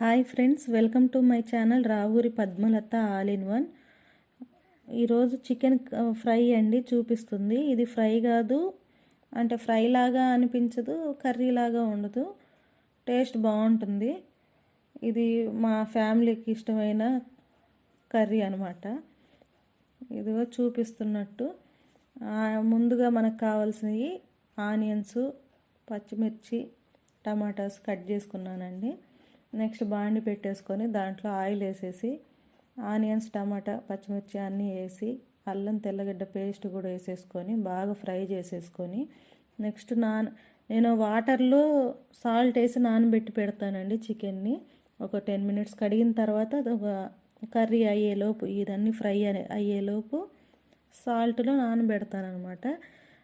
Hi friends, welcome to my channel Ravuri Padmalatha all in one. ఈరోజు chicken fry అండి చూపిస్తుంది. ఇది ఫ్రై కాదు, అంటే ఫ్రై లాగా అనిపించదు, కర్రీ లాగా ఉండదు, టేస్ట్ బాగుంటుంది. ఇది మా ఫ్యామిలీకి ఇష్టమైన కర్రీ అనమాట. ఇదిగో చూపిస్తున్నట్టు ముందుగా మనకు కావాల్సినవి ఆనియన్స్, పచ్చిమిర్చి, టమాటాస్ కట్ చేసుకున్నానండి. నెక్స్ట్ బాండి పెట్టేసుకొని దాంట్లో ఆయిల్ వేసేసి ఆనియన్స్, టమాటా, పచ్చిమిర్చి అన్నీ వేసి అల్లం తెల్లగడ్డ పేస్ట్ కూడా వేసేసుకొని బాగా ఫ్రై చేసేసుకొని నెక్స్ట్ నేను వాటర్లో సాల్ట్ వేసి నానబెట్టి పెడతానండి చికెన్ని. ఒక 10 మినిట్స్ కడిగిన తర్వాత ఒక కర్రీ అయ్యేలోపు, ఇదన్నీ ఫ్రై అయ్యేలోపు సాల్ట్లో నానబెడతానమాట.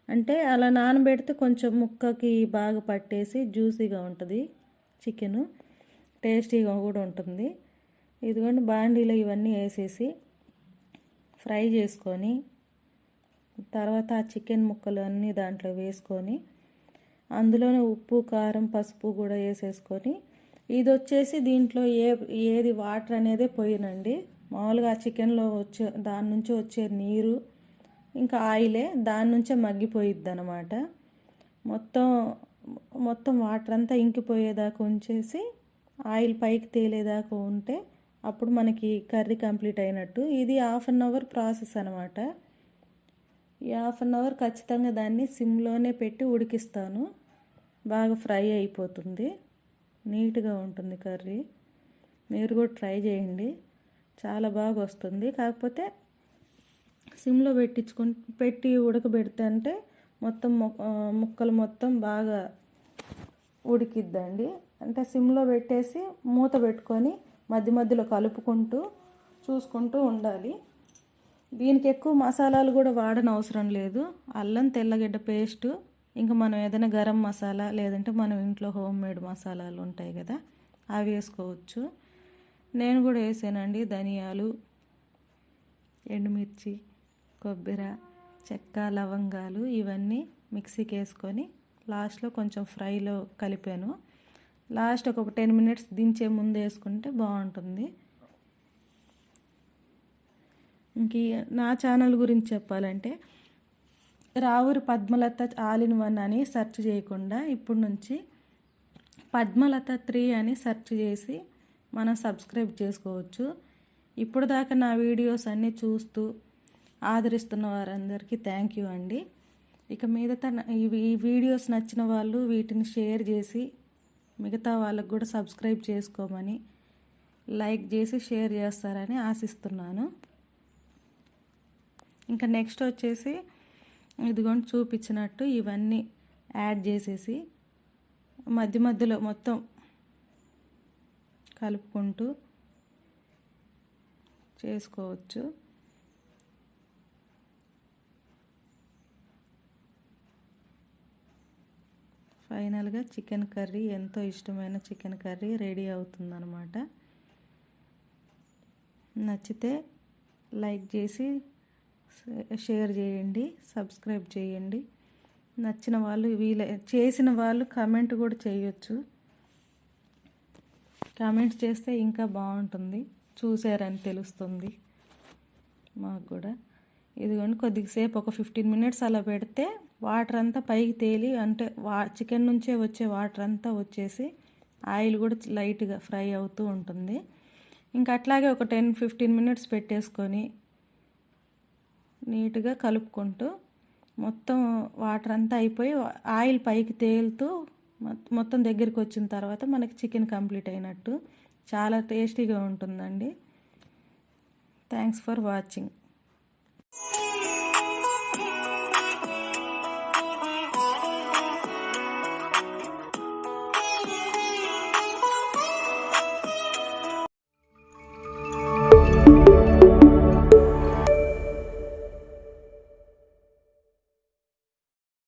అంటే అలా నానబెడితే కొంచెం ముక్కకి బాగా పట్టేసి జ్యూసీగా ఉంటుంది, చికెను టేస్టీగా కూడా ఉంటుంది. ఇదిగోండి బాండీలో ఇవన్నీ వేసేసి ఫ్రై చేసుకొని తర్వాత ఆ చికెన్ ముక్కలు అన్నీ దాంట్లో వేసుకొని అందులోనే ఉప్పు, కారం, పసుపు కూడా వేసేసుకొని ఇది వచ్చేసి దీంట్లో ఏది వాటర్ అనేది పోయినండి. మామూలుగా ఆ చికెన్లో దాని నుంచి వచ్చే నీరు ఇంకా ఆయిలే దాని నుంచే మగ్గిపోయిద్ది అనమాట. మొత్తం వాటర్ అంతా ఇంకిపోయేదాకా ఉంచేసి ఆయిల్ పైకి తేలేదాకా ఉంటే అప్పుడు మనకి కర్రీ కంప్లీట్ అయినట్టు. ఇది 1/2 అవర్ ప్రాసెస్ అనమాట. ఈ 1/2 అవర్ ఖచ్చితంగా దాన్ని సిమ్లోనే పెట్టి ఉడికిస్తాను. బాగా ఫ్రై అయిపోతుంది, నీట్గా ఉంటుంది కర్రీ. మీరు కూడా ట్రై చేయండి, చాలా బాగా వస్తుంది. కాకపోతే సిమ్లో పెట్టి ఉడకబెడితే అంటే మొత్తం ముక్కలు మొత్తం బాగా ఉడికిద్దండి. అంటే సిమ్లో పెట్టేసి మూత పెట్టుకొని మధ్య మధ్యలో కలుపుకుంటూ చూసుకుంటూ ఉండాలి. దీనికి ఎక్కువ మసాలాలు కూడా వాడనవసరం లేదు. అల్లం తెల్లగడ్డ పేస్టు, ఇంకా మనం ఏదైనా గరం మసాలా లేదంటే మనం ఇంట్లో హోమ్ మేడ్ మసాలాలు ఉంటాయి కదా, అవి వేసుకోవచ్చు. నేను కూడా వేసానండి. ధనియాలు, ఎండుమిర్చి, కొబ్బరి, చెక్క, లవంగాలు ఇవన్నీ మిక్సీకి వేసుకొని లాస్ట్లో కొంచెం ఫ్రైలో కలిపాను. లాస్ట్ ఒక 10 మినిట్స్ దించే ముందు వేసుకుంటే బాగుంటుంది. ఇంక నా ఛానల్ గురించి చెప్పాలంటే Ravuri Padmalatha all in one అని సెర్చ్ చేయకుండా ఇప్పుడు నుంచి పద్మలత 3 అని సెర్చ్ చేసి మనం సబ్స్క్రైబ్ చేసుకోవచ్చు. ఇప్పుడు దాకా నా వీడియోస్ అన్నీ చూస్తూ ఆదరిస్తున్న వారందరికీ థ్యాంక్ యూ అండి. ఇక మిగతా ఈ వీడియోస్ నచ్చిన వాళ్ళు వీటిని షేర్ చేసి మిగతా వాళ్ళకు కూడా సబ్స్క్రైబ్ చేసుకోమని, లైక్ చేసి షేర్ చేస్తారని ఆశిస్తున్నాను. ఇంకా నెక్స్ట్ వచ్చేసి ఇదిగోండి చూపించినట్టు ఇవన్నీ యాడ్ చేసేసి మధ్య మధ్యలో మొత్తం కలుపుకుంటూ చేసుకోవచ్చు. ఫైనల్గా చికెన్ కర్రీ, ఎంతో ఇష్టమైన చికెన్ కర్రీ రెడీ అవుతుందన్నమాట. నచ్చితే లైక్ చేసి షేర్ చేయండి, సబ్స్క్రైబ్ చేయండి. నచ్చిన వాళ్ళు చేసిన వాళ్ళు కమెంట్ కూడా చేయొచ్చు. కామెంట్స్ చేస్తే ఇంకా బాగుంటుంది, చూసారని తెలుస్తుంది మాకు కూడా. ఇదిగోండి కొద్దిసేపు ఒక 15 మినిట్స్ అలా పెడితే వాటర్ అంతా పైకి తేలి, అంటే చికెన్ నుంచే వచ్చే వాటర్ అంతా వచ్చేసి ఆయిల్ కూడా లైట్గా ఫ్రై అవుతూ ఉంటుంది. ఇంకా అట్లాగే ఒక 10-15 మినిట్స్ పెట్టేసుకొని నీట్గా కలుపుకుంటూ మొత్తం వాటర్ అంతా అయిపోయి ఆయిల్ పైకి తేలుతూ మొత్తం దగ్గరికి వచ్చిన తర్వాత మనకి చికెన్ కంప్లీట్ అయినట్టు. చాలా టేస్టీగా ఉంటుందండి. Thanks for watching.